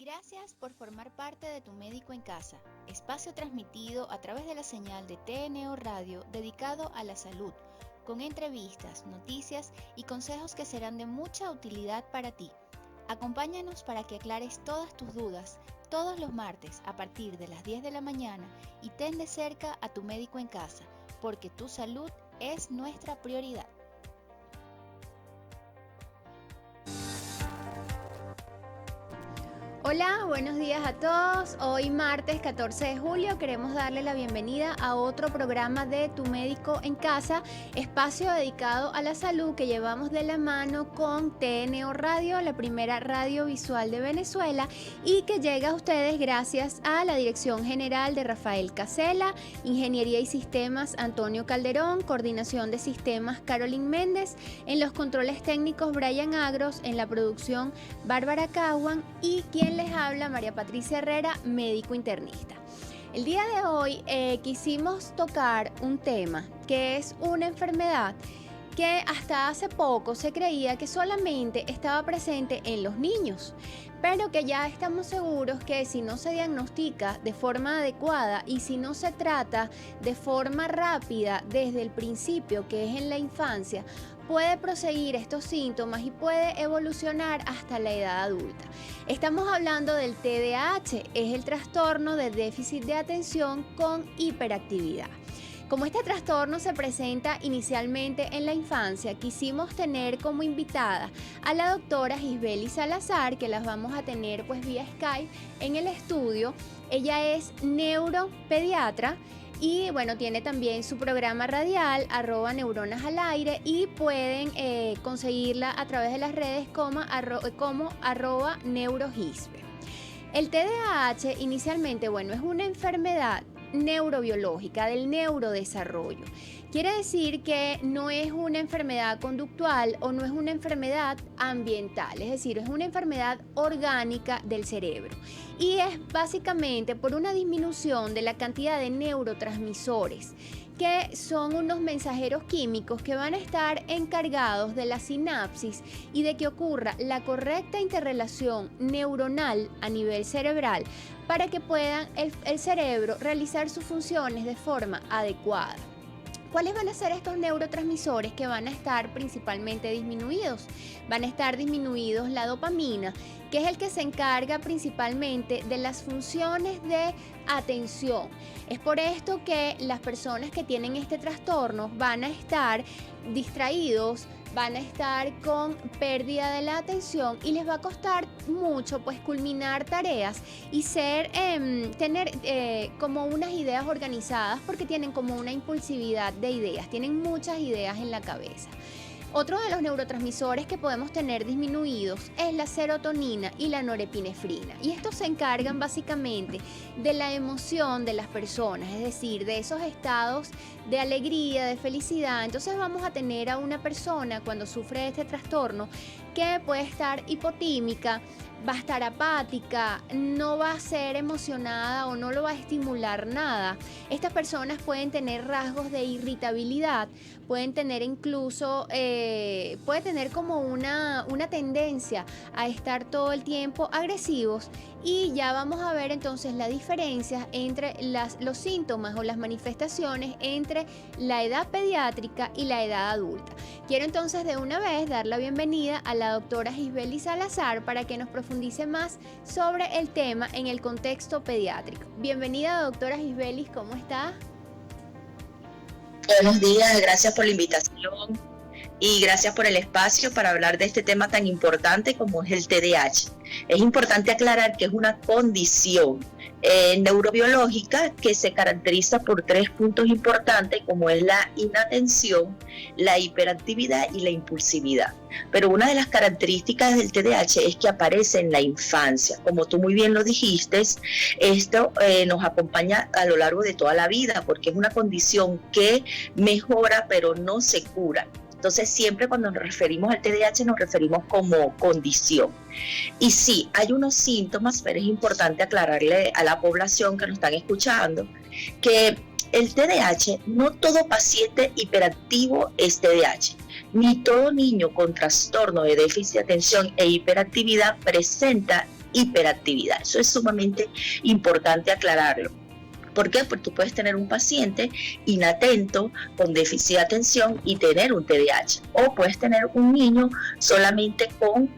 Gracias por formar parte de Tu Médico en Casa, espacio transmitido a través de la señal de TNO Radio dedicado a la salud, con entrevistas, noticias y consejos que serán de mucha utilidad para ti. Acompáñanos para que aclares todas tus dudas todos los martes a partir de las 10 de la mañana y ten de cerca a Tu Médico en Casa, porque tu salud es nuestra prioridad. Hola, buenos días a todos. Hoy martes 14 de julio queremos darle la bienvenida a otro programa de Tu Médico en Casa, espacio dedicado a la salud que llevamos de la mano con TNO Radio, la primera radio visual de Venezuela, y que llega a ustedes gracias a la Dirección General de Rafael Casela, Ingeniería y Sistemas Antonio Calderón, Coordinación de Sistemas Carolyn Méndez, en los controles técnicos Brian Agros, en la producción Bárbara Caguan y quien les habla María Patricia Herrera, médico internista. El día de hoy quisimos tocar un tema que es una enfermedad que hasta hace poco se creía que solamente estaba presente en los niños, pero que ya estamos seguros que si no se diagnostica de forma adecuada y si no se trata de forma rápida desde el principio, que es en la infancia, puede proseguir estos síntomas y puede evolucionar hasta la edad adulta. Estamos hablando del TDAH, es el trastorno de déficit de atención con hiperactividad. Como este trastorno se presenta inicialmente en la infancia, quisimos tener como invitada a la doctora Gisbeli Salazar, que las vamos a tener vía Skype en el estudio. Ella es neuropediatra y tiene también su programa radial @neuronas al aire y pueden conseguirla a través de las redes como @neurogisbe. El TDAH inicialmente es una enfermedad neurobiológica del neurodesarrollo. Quiere decir que no es una enfermedad conductual o no es una enfermedad ambiental, es decir, es una enfermedad orgánica del cerebro y es básicamente por una disminución de la cantidad de neurotransmisores, que son unos mensajeros químicos que van a estar encargados de la sinapsis y de que ocurra la correcta interrelación neuronal a nivel cerebral para que puedan el cerebro realizar sus funciones de forma adecuada. ¿Cuáles van a ser estos neurotransmisores que van a estar principalmente disminuidos? Van a estar disminuidos la dopamina, que es el que se encarga principalmente de las funciones de atención. Es por esto que las personas que tienen este trastorno van a estar distraídos, van a estar con pérdida de la atención y les va a costar mucho culminar tareas y tener como unas ideas organizadas, porque tienen como una impulsividad de ideas, tienen muchas ideas en la cabeza. Otro de los neurotransmisores que podemos tener disminuidos es la serotonina y la norepinefrina, y estos se encargan básicamente de la emoción de las personas, es decir, de esos estados de alegría, de felicidad. Entonces vamos a tener a una persona cuando sufre de este trastorno que puede estar hipotímica, va a estar apática, no va a ser emocionada o no lo va a estimular nada. Estas personas pueden tener rasgos de irritabilidad, pueden tener incluso, puede tener como una tendencia a estar todo el tiempo agresivos, y ya vamos a ver entonces la diferencia entre los síntomas o las manifestaciones entre la edad pediátrica y la edad adulta. Quiero entonces de una vez dar la bienvenida a la doctora Gisbeli Salazar para que nos profundice más sobre el tema en el contexto pediátrico. Bienvenida, doctora Gisbeli, ¿cómo está? Buenos días, gracias por la invitación y gracias por el espacio para hablar de este tema tan importante como es el TDAH. Es importante aclarar que es una condición neurobiológica que se caracteriza por 3 puntos importantes, como es la inatención, la hiperactividad y la impulsividad. Pero una de las características del TDAH es que aparece en la infancia. Como tú muy bien lo dijiste, esto nos acompaña a lo largo de toda la vida, porque es una condición que mejora pero no se cura. Entonces, siempre cuando nos referimos al TDAH nos referimos como condición. Y sí, hay unos síntomas, pero es importante aclararle a la población que nos están escuchando que el TDAH, no todo paciente hiperactivo es TDAH, ni todo niño con trastorno de déficit de atención e hiperactividad presenta hiperactividad. Eso es sumamente importante aclararlo. ¿Por qué? Porque tú puedes tener un paciente inatento con déficit de atención y tener un TDAH, o puedes tener un niño solamente con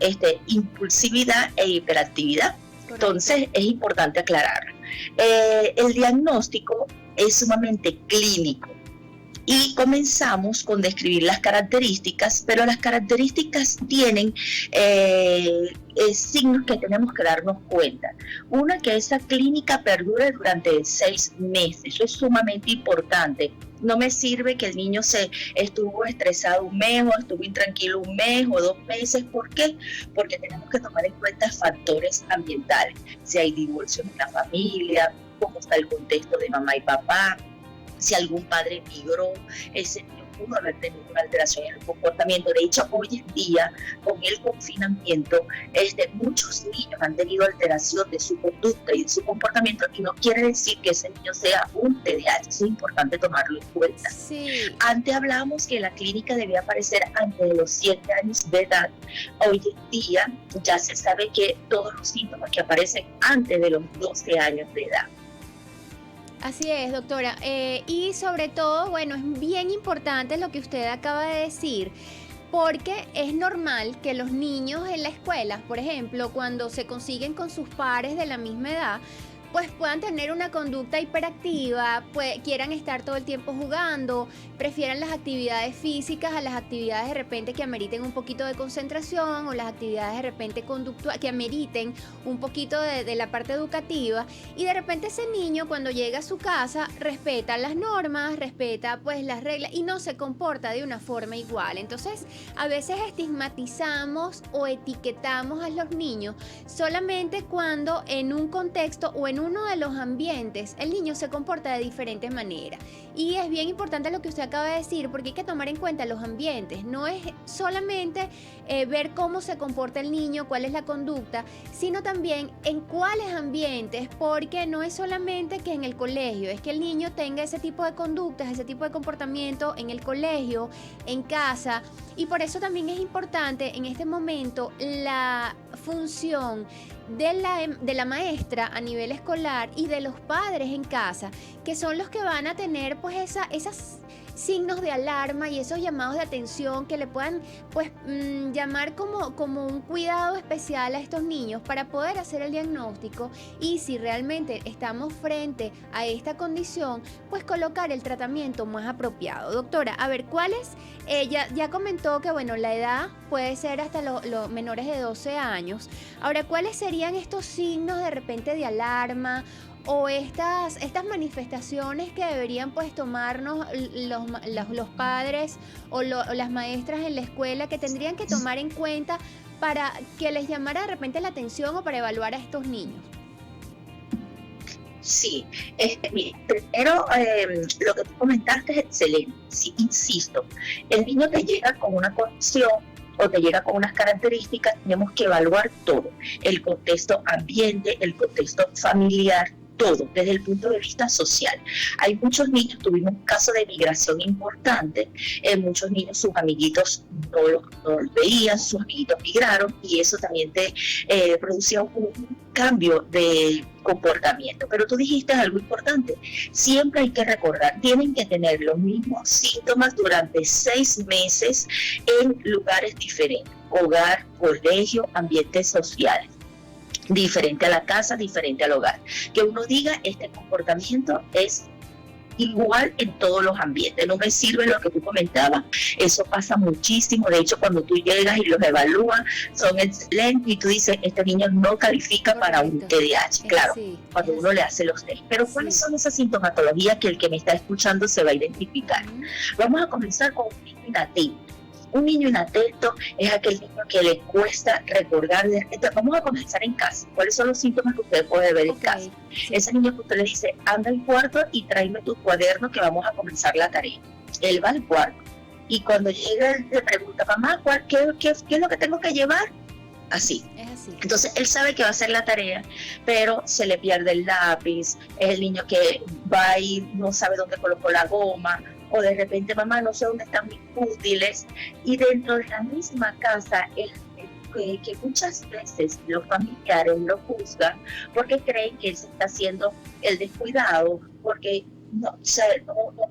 impulsividad e hiperactividad. Correcto. Entonces es importante aclararlo. El diagnóstico es sumamente clínico. Y comenzamos con describir las características, pero las características tienen signos que tenemos que darnos cuenta. Una, que esa clínica perdure durante 6 meses. Eso es sumamente importante. No me sirve que el niño estuvo estresado un mes, o estuvo intranquilo un mes o 2 meses. ¿Por qué? Porque tenemos que tomar en cuenta factores ambientales. Si hay divorcio en la familia, cómo está el contexto de mamá y papá, si algún padre migró, ese niño pudo haber tenido una alteración en el comportamiento. De hecho, hoy en día, con el confinamiento, muchos niños han tenido alteración de su conducta y de su comportamiento, y no quiere decir que ese niño sea un TDAH. Eso es importante tomarlo en cuenta. Sí. Antes hablábamos que la clínica debía aparecer antes de los 7 años de edad. Hoy en día ya se sabe que todos los síntomas que aparecen antes de los 12 años de edad. Así es, doctora. Y sobre todo, bueno, es bien importante lo que usted acaba de decir, porque es normal que los niños en la escuela, por ejemplo, cuando se consiguen con sus pares de la misma edad, pues puedan tener una conducta hiperactiva, quieran estar todo el tiempo jugando, prefieran las actividades físicas a las actividades de repente que ameriten un poquito de concentración, o las actividades de repente conductuales que ameriten un poquito de la parte educativa, y de repente ese niño cuando llega a su casa respeta las normas, respeta pues las reglas y no se comporta de una forma igual. Entonces a veces estigmatizamos o etiquetamos a los niños solamente cuando en un contexto o en uno de los ambientes el niño se comporta de diferente manera. Y es bien importante lo que usted acaba de decir, porque hay que tomar en cuenta los ambientes. No es solamente ver cómo se comporta el niño, cuál es la conducta, sino también en cuáles ambientes, porque no es solamente que en el colegio, es que el niño tenga ese tipo de conductas, ese tipo de comportamiento en el colegio, en casa. Y por eso también es importante en este momento la función de la maestra a nivel escolar y de los padres en casa, que son los que van a tener pues esas signos de alarma y esos llamados de atención que le puedan pues llamar como un cuidado especial a estos niños para poder hacer el diagnóstico, y si realmente estamos frente a esta condición, pues colocar el tratamiento más apropiado. Doctora, a ver, ¿cuáles? Ya comentó que bueno, la edad puede ser hasta los menores de 12 años. Ahora, ¿cuáles serían estos signos de repente de alarma o estas manifestaciones que deberían pues tomarnos los padres o las maestras en la escuela, que tendrían que tomar en cuenta para que les llamara de repente la atención o para evaluar a estos niños? Sí, primero lo que tú comentaste es excelente. Sí, insisto, el niño te llega con una condición o te llega con unas características, tenemos que evaluar todo, el contexto ambiente, el contexto familiar, todo, desde el punto de vista social. Hay muchos niños, tuvimos un caso de migración importante, muchos niños, sus amiguitos no los veían, sus amiguitos migraron, y eso también te producía un cambio de comportamiento. Pero tú dijiste algo importante, siempre hay que recordar, tienen que tener los mismos síntomas durante 6 meses en lugares diferentes, hogar, colegio, ambientes sociales. Diferente a la casa, diferente al hogar. Que uno diga, este comportamiento es igual en todos los ambientes. No me sirve lo que tú comentabas, eso pasa muchísimo. De hecho, cuando tú llegas y los evalúas, son excelentes y tú dices, este niño no califica para un TDAH. Claro, cuando uno le hace los test. Pero ¿cuáles son esas sintomatologías que el que me está escuchando se va a identificar? Vamos a comenzar con un niño inatento. Un niño inatento es aquel niño que le cuesta recordar. Entonces, vamos a comenzar en casa. ¿Cuáles son los síntomas que usted puede ver en casa? Sí. Ese niño que usted le dice, anda al cuarto y tráeme tu cuaderno que vamos a comenzar la tarea. Él va al cuarto y cuando llega le pregunta, mamá, ¿qué es lo que tengo que llevar? Así. Es así. Entonces él sabe que va a hacer la tarea, pero se le pierde el lápiz. Es el niño que va y no sabe dónde colocó la goma, o de repente, mamá, no sé dónde están mis útiles, y dentro de la misma casa el que muchas veces los familiares lo juzgan porque creen que él se está haciendo el descuidado, porque no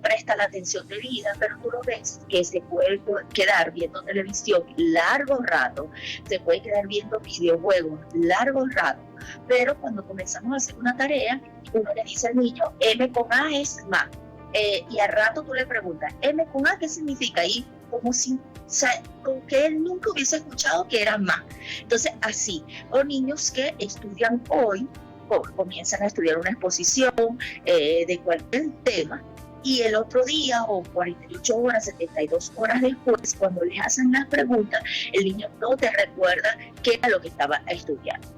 presta la atención debida, pero tú lo ves que se puede quedar viendo televisión largo rato, se puede quedar viendo videojuegos largo rato, pero cuando comenzamos a hacer una tarea, uno le dice al niño, M con A es más, y al rato tú le preguntas, M con A, ¿qué significa? Y como si, como que él nunca hubiese escuchado que era más. Entonces, así, o niños que estudian hoy, comienzan a estudiar una exposición de cualquier tema, y el otro día o 48 horas, 72 horas después, cuando les hacen las preguntas, el niño no te recuerda qué era lo que estaba estudiando.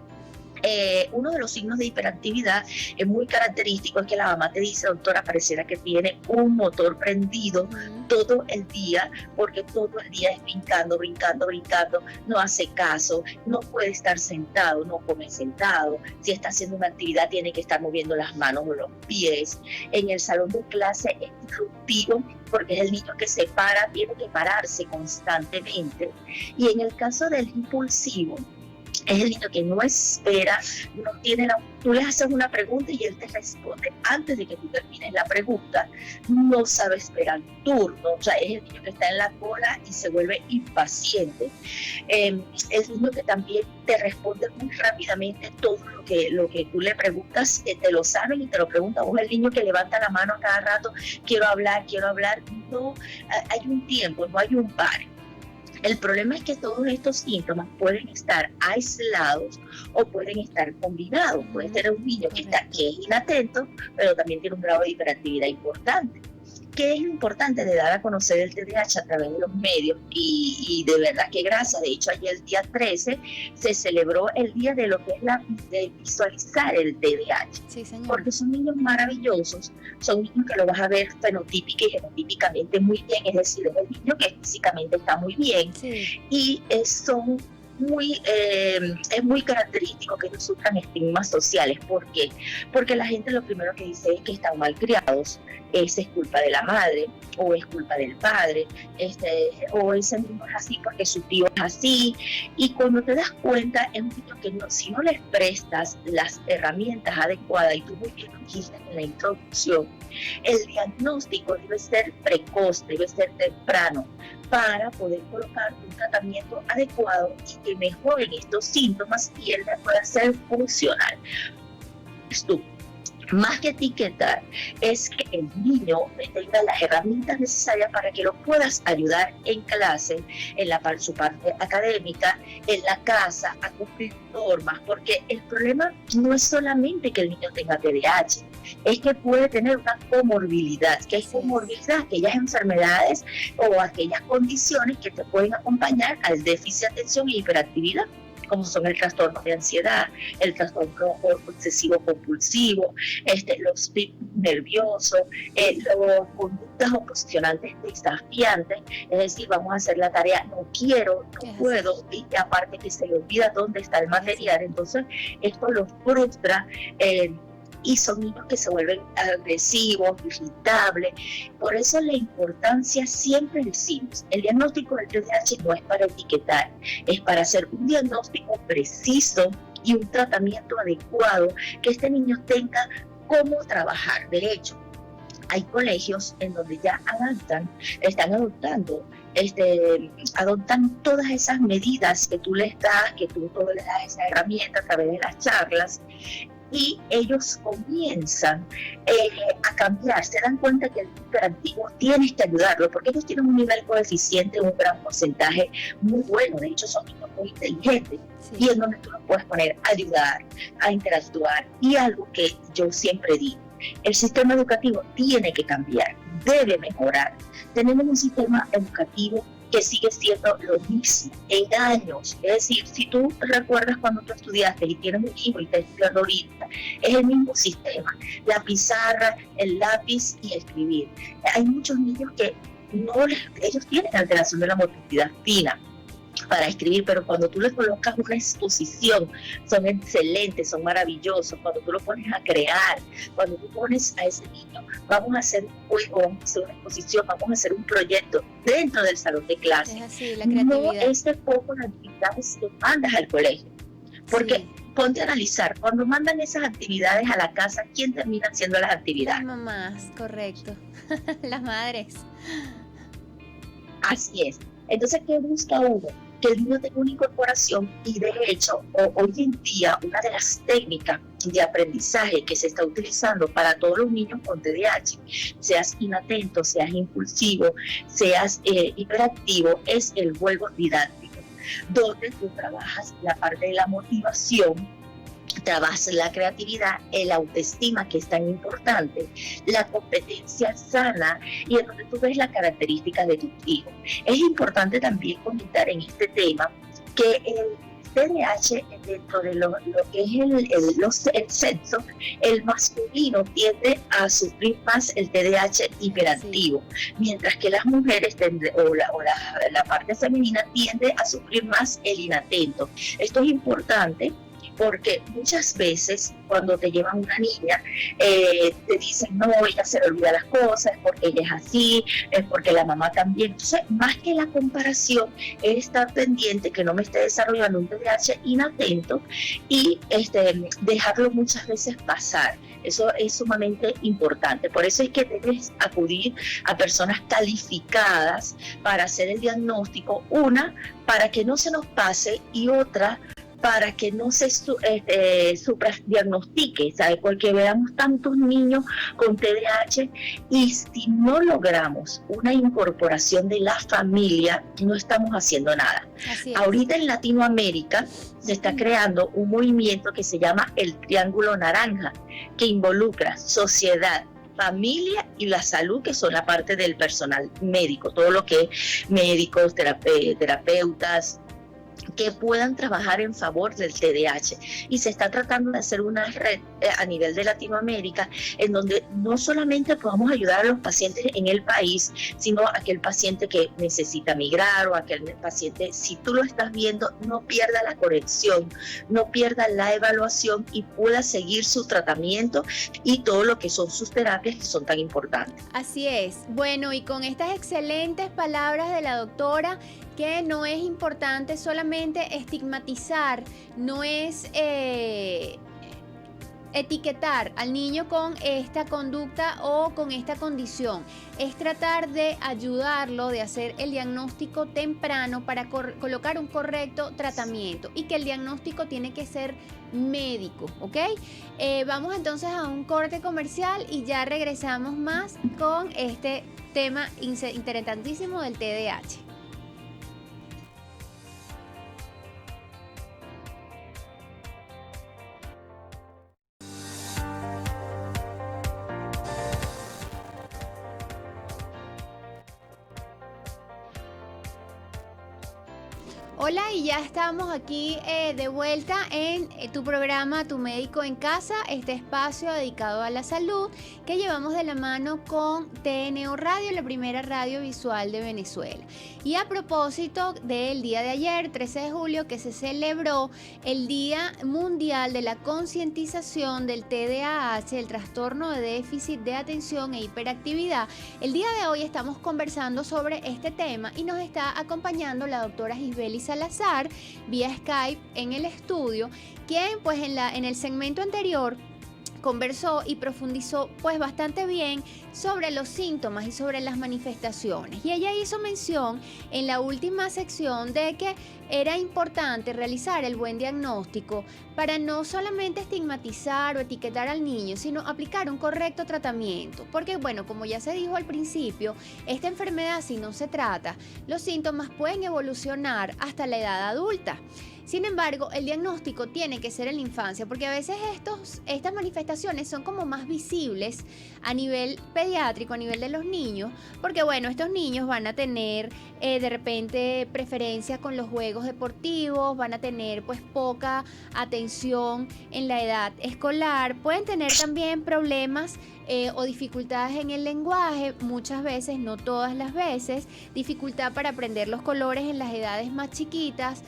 Uno de los signos de hiperactividad es muy característico, es que la mamá te dice, doctora, pareciera que tiene un motor prendido todo el día, porque todo el día es brincando, no hace caso, no puede estar sentado, no come sentado, si está haciendo una actividad tiene que estar moviendo las manos o los pies, en el salón de clase es disruptivo, porque es el niño que se para, tiene que pararse constantemente, y en el caso del impulsivo, es el niño que no espera, no tiene tú le haces una pregunta y él te responde antes de que tú termines la pregunta, no sabe esperar turno, o sea, es el niño que está en la cola y se vuelve impaciente. Es el niño que también te responde muy rápidamente todo lo que tú le preguntas, te lo saben y te lo preguntan. O el niño que levanta la mano a cada rato, quiero hablar, no hay un tiempo, no hay un par. El problema es que todos estos síntomas pueden estar aislados o pueden estar combinados. Puede tener un niño que es inatento, pero también tiene un grado de hiperactividad importante. ¿Qué es lo importante de dar a conocer el TDAH a través de los medios? Y de verdad que gracias. De hecho, ayer el día 13 se celebró el día de lo que es de visualizar el TDAH. Sí, señor. Porque son niños maravillosos, son niños que lo vas a ver fenotípica y genotípicamente muy bien, es decir, es el niño que físicamente está muy bien, sí. Y son es muy característico que ellos sufran estigmas sociales. ¿Por qué? Porque la gente lo primero que dice es que están mal criados, es culpa de la madre o es culpa del padre, o ese niño es así porque su tío es así, y cuando te das cuenta es un niño que si no les prestas las herramientas adecuadas, y tú muy bien lo dijiste en la introducción, el diagnóstico debe ser precoz, debe ser temprano, para poder colocar un tratamiento adecuado y que mejoren estos síntomas y él pueda ser funcional. Esto, más que etiquetar, es que el niño tenga las herramientas necesarias para que lo puedas ayudar en clase, en su parte académica, en la casa, a cumplir normas, porque el problema no es solamente que el niño tenga TDAH, es que puede tener una comorbilidad. ¿Qué es comorbilidad? Aquellas enfermedades o aquellas condiciones que te pueden acompañar al déficit de atención y hiperactividad, como son el trastorno de ansiedad, el trastorno obsesivo compulsivo, los picos nerviosos, las conductas oposicionantes desafiantes, es decir, vamos a hacer la tarea, no quiero, no puedo, y aparte que se le olvida dónde está el material, entonces esto los frustra, y son niños que se vuelven agresivos, irritables. Por eso la importancia, siempre decimos, el diagnóstico del TDAH no es para etiquetar, es para hacer un diagnóstico preciso y un tratamiento adecuado, que este niño tenga cómo trabajar. De hecho, hay colegios en donde ya están adoptan todas esas medidas que tú les das, que tú les das esa herramienta a través de las charlas, y ellos comienzan a cambiar, se dan cuenta que el hiperactivo tienes que ayudarlo, porque ellos tienen un nivel coeficiente, un gran porcentaje muy bueno, de hecho son niños muy inteligentes, y en donde tú los puedes poner a ayudar, a interactuar. Y algo que yo siempre digo, el sistema educativo tiene que cambiar, debe mejorar. Tenemos un sistema educativo que sigue siendo lo mismo en años. Es decir, si tú recuerdas cuando tú estudiaste y tienes un hijo y estás estudiando ahorita, es el mismo sistema, la pizarra, el lápiz y escribir. Hay muchos niños que ellos tienen alteración de la motricidad fina, para escribir, pero cuando tú le colocas una exposición, son excelentes, son maravillosos. Cuando tú lo pones a crear, cuando tú pones a ese niño, vamos a hacer un juego, vamos a hacer una exposición, vamos a hacer un proyecto dentro del salón de clase. Es así, la creatividad. No es de poco las actividades que mandas al colegio, porque Sí. ponte a analizar, cuando mandan esas actividades a la casa, ¿quién termina haciendo las Las actividades? mamás, correcto. Las madres. Así es. Entonces, ¿qué busca uno? Que el niño tenga una incorporación y de hecho, hoy en día, una de las técnicas de aprendizaje que se está utilizando para todos los niños con TDAH, seas inatento, seas impulsivo, seas hiperactivo, es el juego didáctico, donde tú trabajas la parte de la motivación, trabajas la creatividad, el autoestima, que es tan importante, la competencia sana y en donde tú ves las características de tu hijo. Es importante también comentar en este tema que el TDAH, dentro de lo que es el sexo, el masculino tiende a sufrir más el TDAH hiperactivo, mientras que las mujeres la parte femenina tiende a sufrir más el inatento. Esto es importante porque muchas veces cuando te llevan una niña, te dicen, no, ella se le olvida las cosas, es porque ella es así, es porque la mamá también. Entonces, más que la comparación, es estar pendiente que no me esté desarrollando un TDAH inatento y dejarlo muchas veces pasar. Eso es sumamente importante. Por eso es que debes acudir a personas calificadas para hacer el diagnóstico, una, para que no se nos pase, y otra, para que no se supradiagnostique, ¿sabes? Porque veamos tantos niños con TDAH y si no logramos una incorporación de la familia, no estamos haciendo nada. Así es. Ahorita en Latinoamérica se está creando un movimiento que se llama el Triángulo Naranja, que involucra sociedad, familia y la salud, que son la parte del personal médico, todo lo que es médicos, terapeutas, que puedan trabajar en favor del TDAH. Y se está tratando de hacer una red a nivel de Latinoamérica en donde no solamente podamos ayudar a los pacientes en el país, sino a aquel paciente que necesita migrar o aquel paciente, si tú lo estás viendo, no pierda la corrección, no pierda la evaluación y pueda seguir su tratamiento y todo lo que son sus terapias, que son tan importantes. Así es. Bueno, y con estas excelentes palabras de la doctora, que no es importante solamente estigmatizar, no es etiquetar al niño con esta conducta o con esta condición, es tratar de ayudarlo, de hacer el diagnóstico temprano para colocar un correcto tratamiento, y que el diagnóstico tiene que ser médico, ¿ok? Vamos entonces a un corte comercial y ya regresamos más con este tema interesantísimo del TDAH. Hola, y ya estamos aquí de vuelta en tu programa Tu Médico en Casa, este espacio dedicado a la salud que llevamos de la mano con TNO Radio, la primera radio visual de Venezuela. Y a propósito del día de ayer, 13 de julio, que se celebró el Día Mundial de la Concientización del TDAH, el trastorno de déficit de atención e hiperactividad, el día de hoy estamos conversando sobre este tema y nos está acompañando la doctora Gisbeli Salazar vía Skype en el estudio, quien pues en el segmento anterior conversó y profundizó pues bastante bien sobre los síntomas y sobre las manifestaciones, y ella hizo mención en la última sección de que era importante realizar el buen diagnóstico para no solamente estigmatizar o etiquetar al niño, sino aplicar un correcto tratamiento, porque bueno, como ya se dijo al principio, esta enfermedad, si no se trata, los síntomas pueden evolucionar hasta la edad adulta. Sin embargo, el diagnóstico tiene que ser en la infancia, porque a veces estas manifestaciones son como más visibles a nivel pediátrico, a nivel de los niños, porque bueno, estos niños van a tener de repente preferencia con los juegos deportivos, van a tener pues poca atención en la edad escolar, pueden tener también problemas o dificultades en el lenguaje, muchas veces, no todas las veces, dificultad para aprender los colores en las edades más chiquitas,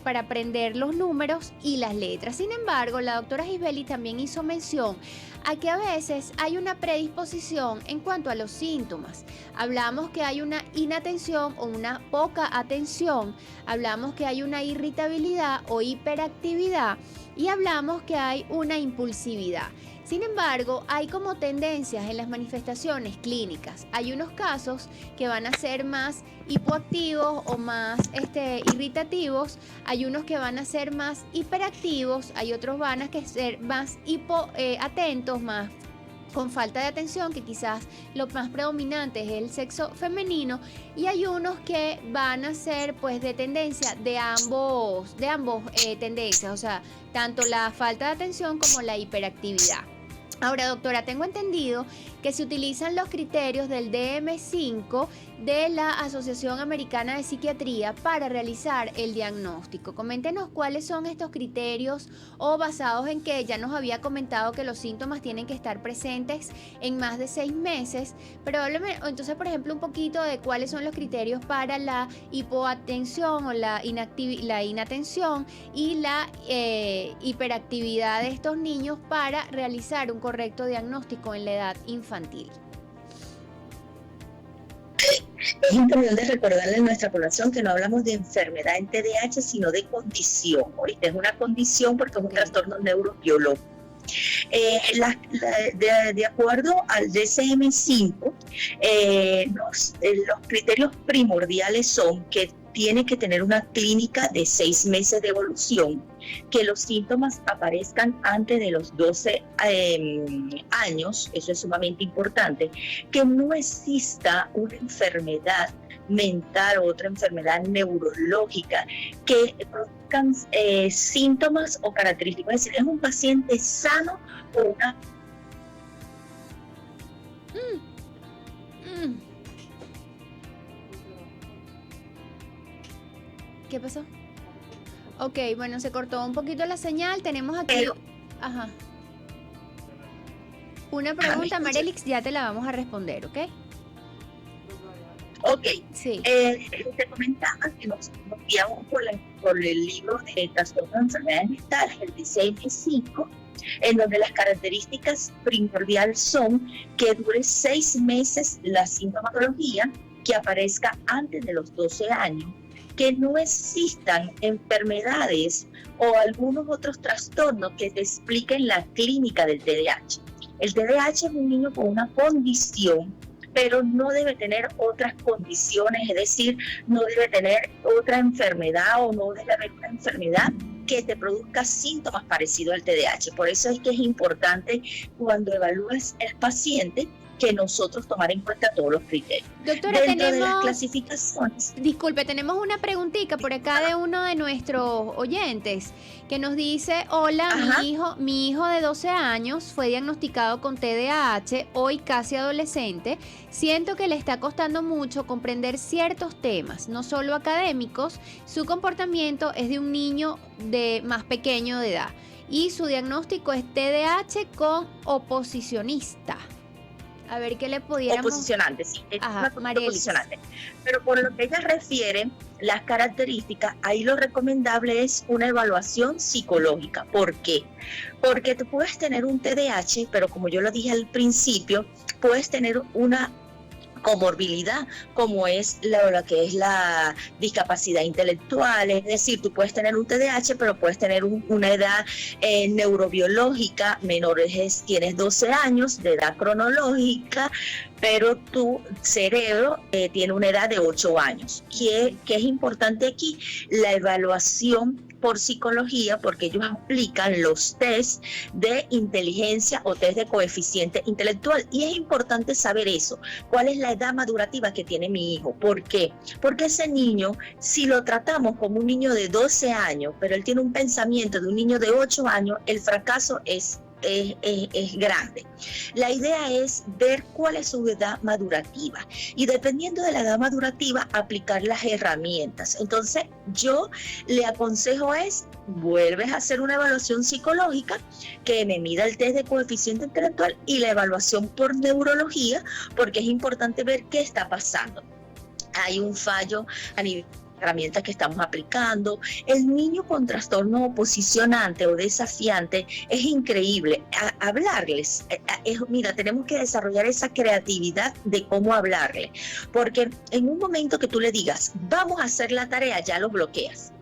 para aprender los números y las letras. Sin embargo, la doctora Gisbely también hizo mención a que a veces hay una predisposición en cuanto a los síntomas. Hablamos que hay una inatención o una poca atención, hablamos que hay una irritabilidad o hiperactividad y hablamos que hay una impulsividad. Sin embargo, hay como tendencias en las manifestaciones clínicas. Hay unos casos que van a ser más hipoactivos o más irritativos, hay unos que van a ser más hiperactivos, hay otros van a ser más atentos, más con falta de atención, que quizás lo más predominante es el sexo femenino, y hay unos que van a ser pues de tendencia de ambos tendencias, o sea, tanto la falta de atención como la hiperactividad. Ahora, doctora, tengo entendido que se utilizan los criterios del DSM-5 de la Asociación Americana de Psiquiatría para realizar el diagnóstico. Coméntenos cuáles son estos criterios, o basados en que ya nos había comentado que los síntomas tienen que estar presentes en más de 6 meses, pero entonces, por ejemplo, un poquito de cuáles son los criterios para la hipoatención o la inatención y la hiperactividad de estos niños para realizar un correcto diagnóstico en la edad infantil. Es importante recordarle a nuestra población que no hablamos de enfermedad en TDAH, sino de condición. Ahorita es una condición porque es un trastorno neurobiológico. De acuerdo al DSM-5, los criterios primordiales son que tiene que tener una clínica de 6 meses de evolución, que los síntomas aparezcan antes de los 12 años, eso es sumamente importante, que no exista una enfermedad mental o otra enfermedad neurológica que produzcan síntomas o características, es decir, es un paciente sano o una... ¿Qué pasó? Ok, bueno, se cortó un poquito la señal. Tenemos aquí... Ajá. Una pregunta, Marielix, ya te la vamos a responder, ¿ok? Ok. Sí. Te comentaba que nos guiamos por el libro de Trastornos de Enfermedades Mentales, el DSM-5, en donde las características primordiales son que dure 6 meses la sintomatología, que aparezca antes de los 12 años, que no existan enfermedades o algunos otros trastornos que te expliquen la clínica del TDAH. El TDAH es un niño con una condición, pero no debe tener otras condiciones, es decir, no debe tener otra enfermedad o no debe haber una enfermedad que te produzca síntomas parecidos al TDAH. Por eso es que es importante, cuando evalúes el paciente, que nosotros tomar en cuenta todos los criterios. Doctora, dentro de las clasificaciones. Disculpe, tenemos una preguntita por acá de uno de nuestros oyentes que nos dice: hola, mi hijo de 12 años fue diagnosticado con TDAH, hoy casi adolescente. Siento que le está costando mucho comprender ciertos temas, no solo académicos. Su comportamiento es de un niño más pequeño de edad y su diagnóstico es TDAH con oposicionista. A ver qué le pudiéramos... Oposicionante, sí. Oposicionante. Pero por lo que ella refiere, las características, ahí lo recomendable es una evaluación psicológica. ¿Por qué? Porque tú puedes tener un TDAH, pero como yo lo dije al principio, puedes tener una comorbilidad, como es la que es la discapacidad intelectual. Es decir, tú puedes tener un TDAH, pero puedes tener una edad neurobiológica menor, tienes 12 años de edad cronológica, pero tu cerebro tiene una edad de 8 años. ¿Qué es importante aquí? La evaluación por psicología, porque ellos aplican los test de inteligencia o test de coeficiente intelectual. Y es importante saber eso, cuál es la edad madurativa que tiene mi hijo. ¿Por qué? Porque ese niño, si lo tratamos como un niño de 12 años, pero él tiene un pensamiento de un niño de 8 años, el fracaso es grande. La idea es ver cuál es su edad madurativa y dependiendo de la edad madurativa aplicar las herramientas. Entonces yo le aconsejo vuelves a hacer una evaluación psicológica que me mida el test de coeficiente intelectual y la evaluación por neurología, porque es importante ver qué está pasando. Hay un fallo a nivel herramientas que estamos aplicando. El niño con trastorno oposicionante o desafiante es increíble. Hablarles, mira, tenemos que desarrollar esa creatividad de cómo hablarle, porque en un momento que tú le digas, vamos a hacer la tarea, ya los bloqueas.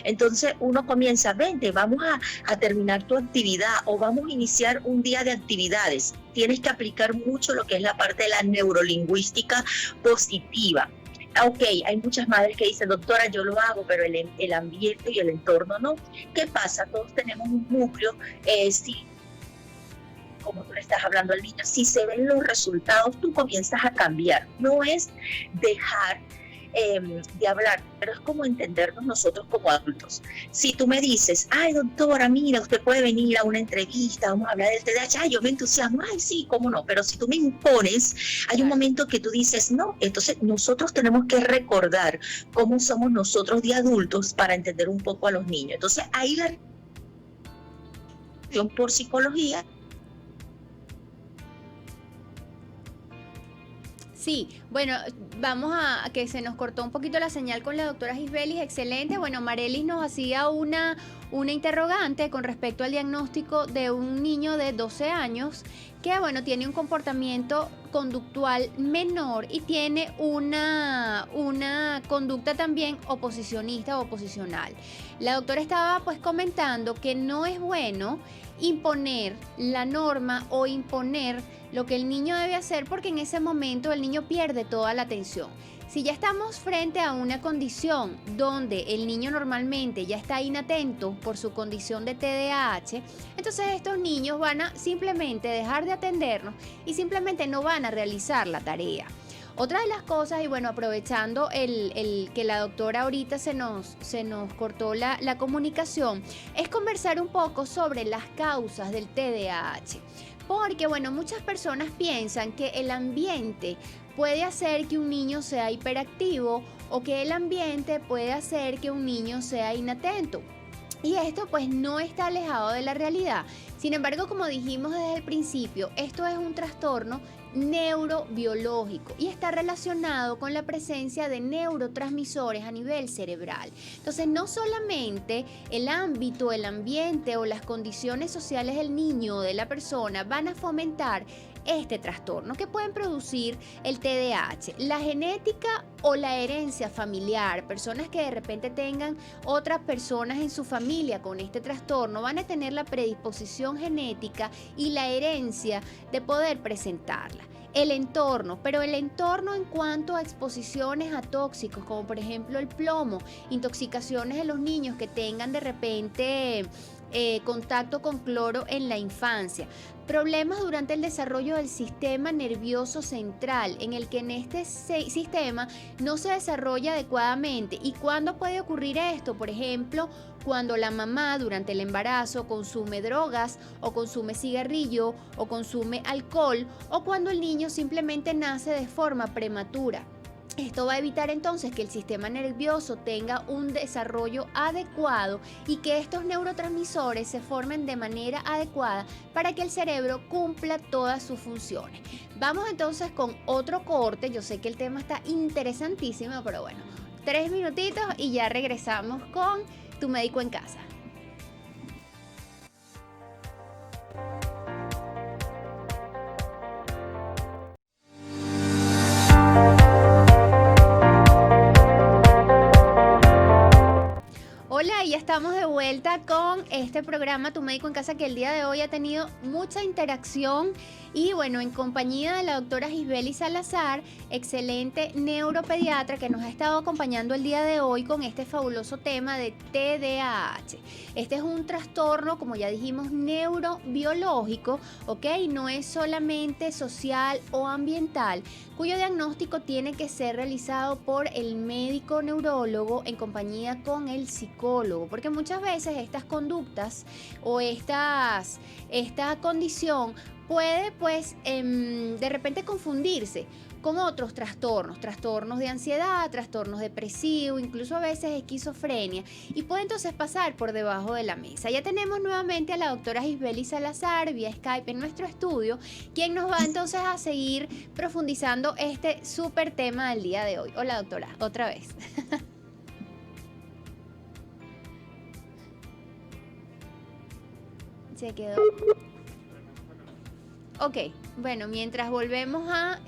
Entonces uno comienza, vente, vamos a terminar tu actividad o vamos a iniciar un día de actividades. Tienes que aplicar mucho lo que es la parte de la neurolingüística positiva. Ok, hay muchas madres que dicen, doctora, yo lo hago, pero el ambiente y el entorno no. ¿Qué pasa? Todos tenemos un núcleo, como tú le estás hablando al niño, si se ven los resultados, tú comienzas a cambiar. No es dejar de hablar, pero es como entendernos nosotros como adultos. Si tú me dices, ay doctora, mira, usted puede venir a una entrevista, vamos a hablar del TDAH, ay, yo me entusiasmo, ay sí, cómo no, pero si tú me impones, hay un momento que tú dices, no, entonces nosotros tenemos que recordar cómo somos nosotros de adultos para entender un poco a los niños. Entonces ahí la por psicología. Sí, bueno, vamos a que se nos cortó un poquito la señal con la doctora Gisbelis, excelente. Bueno, Marelis nos hacía una interrogante con respecto al diagnóstico de un niño de 12 años que, bueno, tiene un comportamiento conductual menor y tiene una conducta también oposicionista o oposicional. La doctora estaba pues comentando que no es bueno imponer la norma o imponer lo que el niño debe hacer porque en ese momento el niño pierde toda la atención. Si ya estamos frente a una condición donde el niño normalmente ya está inatento por su condición de TDAH, entonces estos niños van a simplemente dejar de atendernos y simplemente no van a realizar la tarea. Otra de las cosas, y bueno, aprovechando el que la doctora ahorita se nos cortó la comunicación, es conversar un poco sobre las causas del TDAH. Porque, bueno, muchas personas piensan que el ambiente puede hacer que un niño sea hiperactivo o que el ambiente puede hacer que un niño sea inatento. Y esto pues no está alejado de la realidad. Sin embargo, como dijimos desde el principio, esto es un trastorno neurobiológico y está relacionado con la presencia de neurotransmisores a nivel cerebral. Entonces, no solamente el ámbito, el ambiente o las condiciones sociales del niño o de la persona van a fomentar este trastorno que pueden producir el TDAH, la genética o la herencia familiar. Personas que de repente tengan otras personas en su familia con este trastorno van a tener la predisposición genética y la herencia de poder presentarla. El entorno, pero el entorno en cuanto a exposiciones a tóxicos, como por ejemplo el plomo, intoxicaciones de los niños que tengan de repente contacto con cloro en la infancia, problemas durante el desarrollo del sistema nervioso central, en el que en este sistema no se desarrolla adecuadamente. ¿Y cuándo puede ocurrir esto? Por ejemplo, cuando la mamá durante el embarazo consume drogas o consume cigarrillo o consume alcohol, o cuando el niño simplemente nace de forma prematura. Esto va a evitar entonces que el sistema nervioso tenga un desarrollo adecuado y que estos neurotransmisores se formen de manera adecuada para que el cerebro cumpla todas sus funciones. Vamos entonces con otro corte. Yo sé que el tema está interesantísimo, pero bueno, 3 minutitos y ya regresamos con Tu Médico en Casa. Hola, ya estamos de vuelta con este programa Tu Médico en Casa, que el día de hoy ha tenido mucha interacción y bueno, en compañía de la doctora Gisbely Salazar, excelente neuropediatra que nos ha estado acompañando el día de hoy con este fabuloso tema de TDAH. Este es un trastorno, como ya dijimos, neurobiológico, ¿ok? No es solamente social o ambiental, cuyo diagnóstico tiene que ser realizado por el médico neurólogo en compañía con el psicólogo, porque muchas veces estas conductas o esta condición puede pues de repente confundirse con otros trastornos de ansiedad, trastornos depresivos, incluso a veces esquizofrenia, y puede entonces pasar por debajo de la mesa. Ya tenemos nuevamente a la doctora Gisbely Salazar vía Skype en nuestro estudio, quien nos va entonces a seguir profundizando este súper tema del día de hoy. Hola doctora, otra vez. Se quedó. Ok, bueno, mientras volvemos a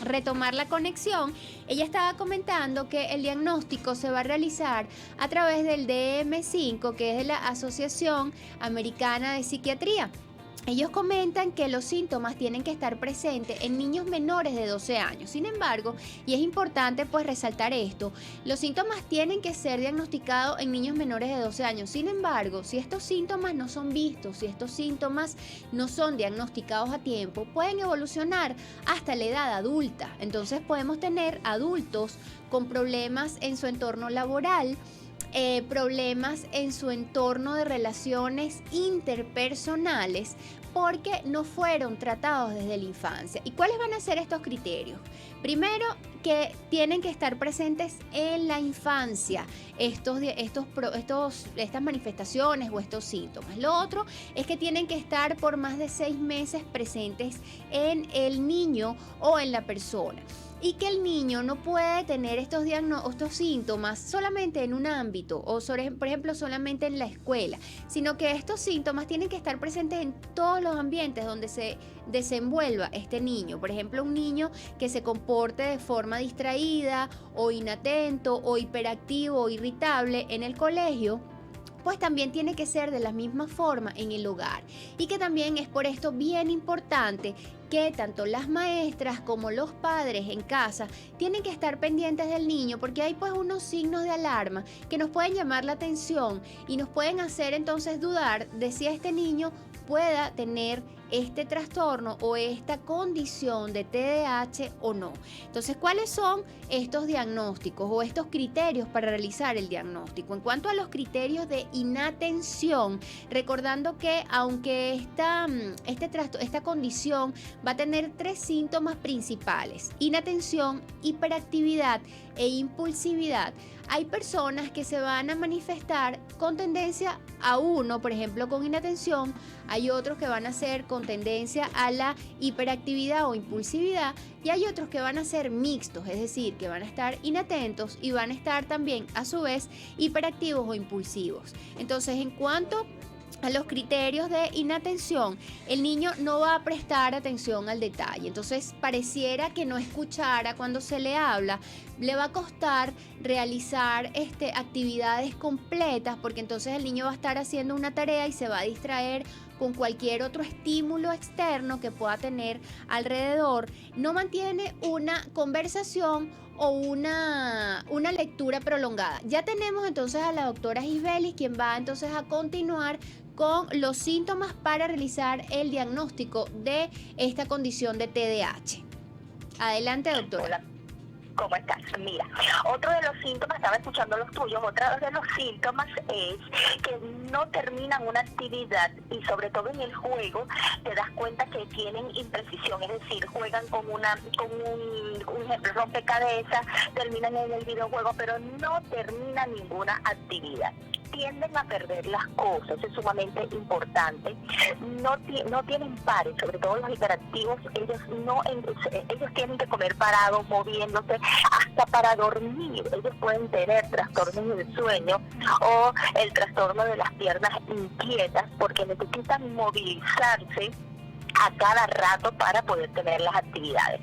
retomar la conexión, ella estaba comentando que el diagnóstico se va a realizar a través del DSM-5, que es de la Asociación Americana de Psiquiatría. Ellos comentan que los síntomas tienen que estar presentes en niños menores de 12 años. Sin embargo, y es importante pues resaltar esto, los síntomas tienen que ser diagnosticados en niños menores de 12 años. Sin embargo, si estos síntomas no son vistos, si estos síntomas no son diagnosticados a tiempo, pueden evolucionar hasta la edad adulta. Entonces podemos tener adultos con problemas en su entorno laboral, problemas en su entorno de relaciones interpersonales porque no fueron tratados desde la infancia. ¿Y cuáles van a ser estos criterios? Primero, que tienen que estar presentes en la infancia estas manifestaciones o estos síntomas. Lo otro es que tienen que estar por más de 6 meses presentes en el niño o en la persona. Y que el niño no puede tener estos síntomas solamente en un ámbito o, por ejemplo, solamente en la escuela, sino que estos síntomas tienen que estar presentes en todos los ambientes donde se desenvuelva este niño. Por ejemplo, un niño que se comporte de forma distraída o inatento o hiperactivo o irritable en el colegio, pues también tiene que ser de la misma forma en el hogar. Y que también es por esto bien importante que tanto las maestras como los padres en casa tienen que estar pendientes del niño, porque hay pues unos signos de alarma que nos pueden llamar la atención y nos pueden hacer entonces dudar de si este niño pueda tener este trastorno o esta condición de TDAH o no. Entonces, ¿cuáles son estos diagnósticos o estos criterios para realizar el diagnóstico? En cuanto a los criterios de inatención, recordando que aunque esta condición va a tener 3 síntomas principales: inatención, hiperactividad e impulsividad, hay personas que se van a manifestar con tendencia a uno, por ejemplo, con inatención. Hay otros que van a ser con tendencia a la hiperactividad o impulsividad, y hay otros que van a ser mixtos, es decir, que van a estar inatentos y van a estar también a su vez hiperactivos o impulsivos. Entonces, en cuanto a los criterios de inatención, el niño no va a prestar atención al detalle. Entonces, pareciera que no escuchara cuando se le habla, le va a costar realizar actividades completas, porque entonces el niño va a estar haciendo una tarea y se va a distraer con cualquier otro estímulo externo que pueda tener alrededor. No mantiene una conversación o una lectura prolongada. Ya tenemos entonces a la doctora Gisbely, quien va entonces a continuar con los síntomas para realizar el diagnóstico de esta condición de TDAH. Adelante, doctora. Hola. ¿Cómo estás? Mira, otro de los síntomas, estaba escuchando los tuyos, otro de los síntomas es que no terminan una actividad y sobre todo en el juego te das cuenta que tienen imprecisión, es decir, juegan con un ejemplo, rompecabezas, terminan en el videojuego, pero no terminan ninguna actividad. Tienden a perder las cosas, es sumamente importante. No tienen pares, sobre todo los hiperactivos, ellos tienen que comer parados, moviéndose, hasta para dormir. Ellos pueden tener trastornos del sueño o el trastorno de las piernas inquietas porque necesitan movilizarse a cada rato para poder tener las actividades.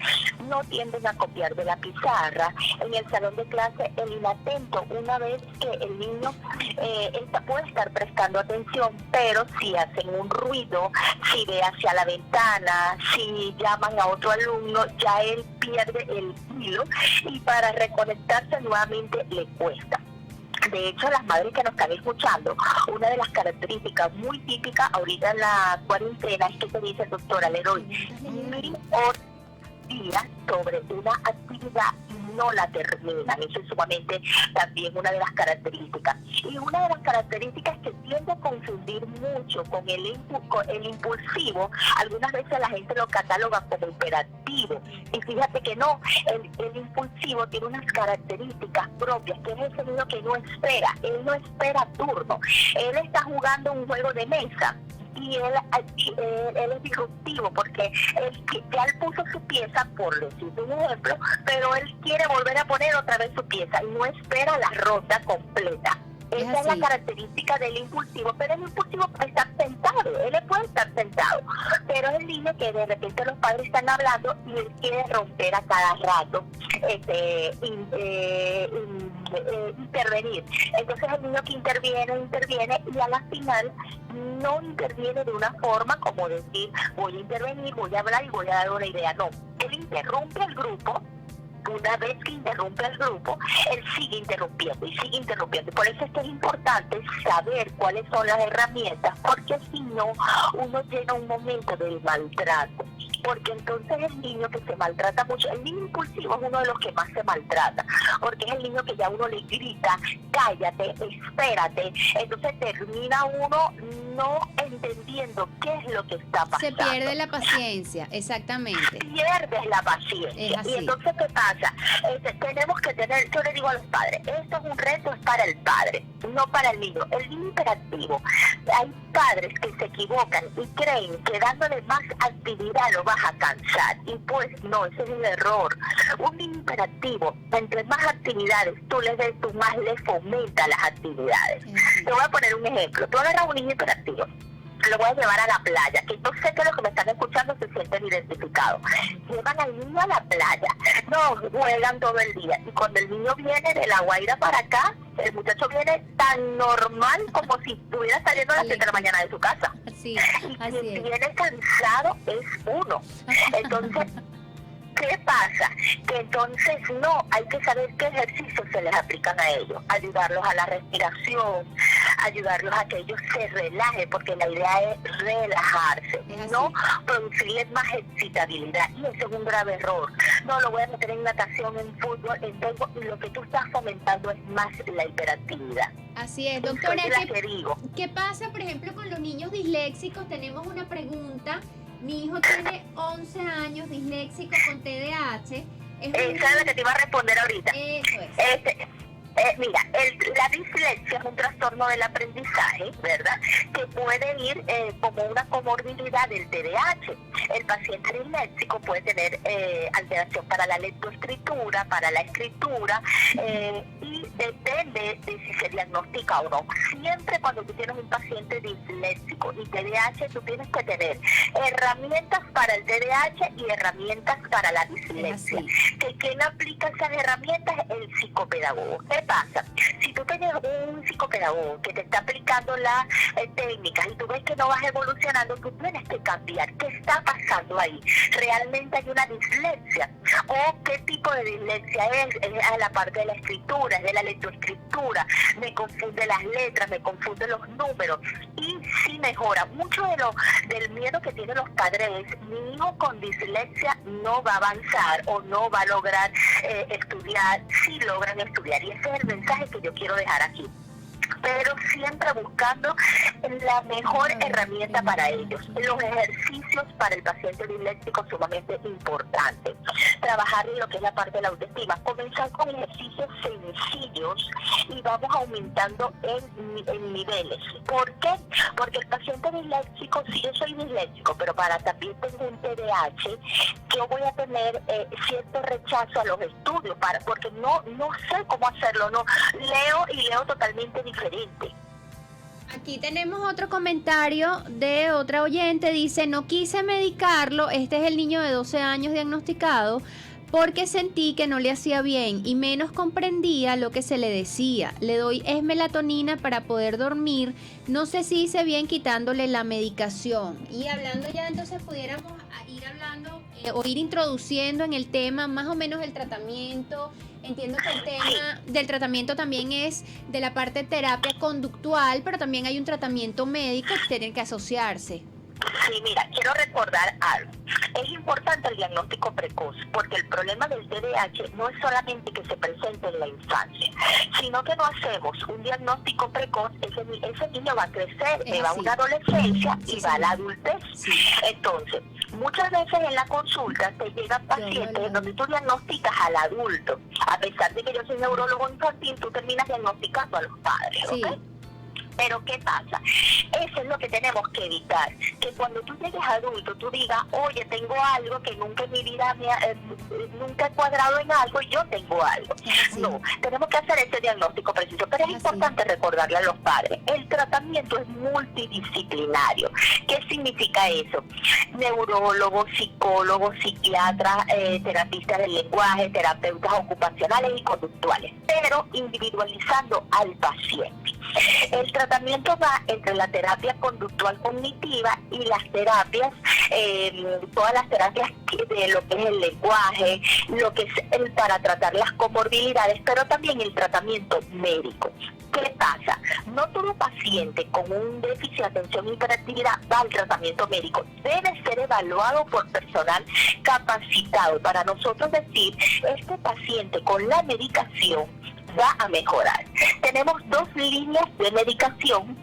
No tienden a copiar de la pizarra. En el salón de clase, el inatento, una vez que el niño puede estar prestando atención, pero si hacen un ruido, si ve hacia la ventana, si llaman a otro alumno, ya él pierde el hilo y para reconectarse nuevamente le cuesta. De hecho, las madres que nos están escuchando, una de las características muy típicas ahorita en la cuarentena es que te dice el doctor Leroy, 1000 horas día sobre una actividad y no la terminan. Eso es sumamente también una de las características. Y una de las características que tiende a confundir mucho con el impulsivo, algunas veces la gente lo cataloga como hiperactivo. Y fíjate que no, el impulsivo tiene unas características propias, que es ese niño que no espera, él no espera turno. Él está jugando un juego de mesa. Y él es disruptivo porque ya él puso su pieza, por decirte un ejemplo, pero él quiere volver a poner otra vez su pieza y no espera la ronda completa. Esa es la característica del impulsivo, pero el impulsivo puede estar sentado, él puede estar sentado, pero es el niño que de repente los padres están hablando y él quiere romper a cada rato, intervenir. Entonces el niño que interviene y a la final no interviene de una forma como decir voy a intervenir, voy a hablar y voy a dar una idea. No, él interrumpe el grupo. Una vez que interrumpe el grupo, él sigue interrumpiendo y sigue interrumpiendo. Por eso es que es importante saber cuáles son las herramientas, porque si no, uno llega a un momento del maltrato. Porque entonces el niño que se maltrata mucho, el niño impulsivo es uno de los que más se maltrata, porque es el niño que ya uno le grita, cállate, espérate, entonces termina uno no entendiendo qué es lo que está pasando. Se pierde la paciencia, exactamente. Pierdes la paciencia. Y entonces, ¿qué pasa? Tenemos que tener, yo le digo a los padres, esto es un reto, es para el padre, no para el niño. El niño hiperactivo, hay padres que se equivocan y creen que dándole más actividad lo vas a cansar, y pues no, ese es un error. Un niño hiperactivo, entre más actividades tú le des, tú más le fomentas las actividades. Te voy a poner un ejemplo. Tú agarras a un niño hiperactivo, lo voy a llevar a la playa, que yo sé que los que me están escuchando se sienten identificados. Llevan al niño a la playa, no, juegan todo el día, y cuando el niño viene de La Guaira para acá, el muchacho viene tan normal como si estuviera saliendo a las 7 de la mañana de su casa. Sí, y quien viene cansado es uno. Entonces, ¿qué pasa? Que entonces no, hay que saber qué ejercicios se les aplican a ellos, ayudarlos a la respiración, ayudarlos a que ellos se relajen, porque la idea es relajarse, no producirles más excitabilidad, y ese es un grave error. No, lo voy a meter en natación, en fútbol, en todo, y lo que tú estás fomentando es más la hiperactividad. Así es, doctora. ¿Qué pasa, por ejemplo, con los niños disléxicos? Tenemos una pregunta. Mi hijo tiene 11 años, disléxico con TDAH. Esa es la que te iba a responder ahorita. Eso es. Mira, la dislexia es un trastorno del aprendizaje, ¿verdad? Que puede ir como una comorbilidad del TDAH. El paciente disléxico puede tener alteración para la lectoescritura, para la escritura, y depende de si se diagnostica o no. Siempre cuando tú tienes un paciente disléxico y TDAH, tú tienes que tener herramientas para el TDAH y herramientas para la dislexia. ¿Quién aplica esas herramientas? El psicopedagogo. ¿Qué pasa? Si tú tienes un psicopedagogo que te está aplicando las técnicas y tú ves que no vas evolucionando, tú tienes que cambiar. ¿Qué está pasando ahí? ¿Realmente hay una dislexia? ¿O qué tipo de dislexia es? ¿Es a la parte de la escritura? ¿Es de la lectoescritura? ¿Me confunde las letras? ¿Me confunde los números? Y sí mejora. Mucho del miedo que tienen los padres es: mi hijo con dislexia no va a avanzar o no va a lograr estudiar. Sí logran estudiar, y ese es el mensaje que yo quiero dejar aquí. Pero siempre buscando la mejor herramienta para ellos. Los ejercicios para el paciente disléxico sumamente importantes. Trabajar en lo que es la parte de la autoestima. Comenzar con ejercicios sencillos y vamos aumentando en niveles. ¿Por qué? Porque el paciente disléxico, si yo soy disléxico, pero también tengo un TDAH, yo voy a tener cierto rechazo a los estudios, porque no sé cómo hacerlo. No leo totalmente diferente. Aquí tenemos otro comentario de otra oyente, dice, no quise medicarlo, este es el niño de 12 años diagnosticado, porque sentí que no le hacía bien y menos comprendía lo que se le decía. Le doy melatonina para poder dormir, no sé si hice bien quitándole la medicación. Y hablando ya, entonces pudiéramos ir hablando o ir introduciendo en el tema más o menos el tratamiento. Entiendo que el tema del tratamiento también es de la parte de terapia conductual, pero también hay un tratamiento médico que tienen que asociarse. Sí, mira, quiero recordar algo. Es importante el diagnóstico precoz, porque el problema del TDAH no es solamente que se presente en la infancia, sino que no hacemos un diagnóstico precoz, ese niño va a crecer, va a una adolescencia y va a la adultez. Sí. Entonces, muchas veces en la consulta te llegan pacientes donde tú diagnosticas al adulto. A pesar de que yo soy neurólogo infantil, tú terminas diagnosticando a los padres, ¿ok? Sí. Pero ¿qué pasa? Eso es lo que tenemos que evitar, que cuando tú llegues adulto, tú digas, oye, tengo algo que nunca en mi vida nunca he cuadrado en algo y yo tengo algo. Sí. No, tenemos que hacer ese diagnóstico preciso, pero es importante recordarle a los padres, el tratamiento es multidisciplinario. ¿Qué significa eso? Neurólogos, psicólogos, psiquiatras, terapistas del lenguaje, terapeutas ocupacionales y conductuales, pero individualizando al paciente. El tratamiento va entre la terapia conductual cognitiva y las terapias, todas las terapias de lo que es el lenguaje, lo que es para tratar las comorbilidades, pero también el tratamiento médico. ¿Qué pasa? No todo paciente con un déficit de atención y hiperactividad va al tratamiento médico. Debe ser evaluado por personal capacitado para nosotros decir, este paciente con la medicación va a mejorar. Tenemos dos líneas de medicación,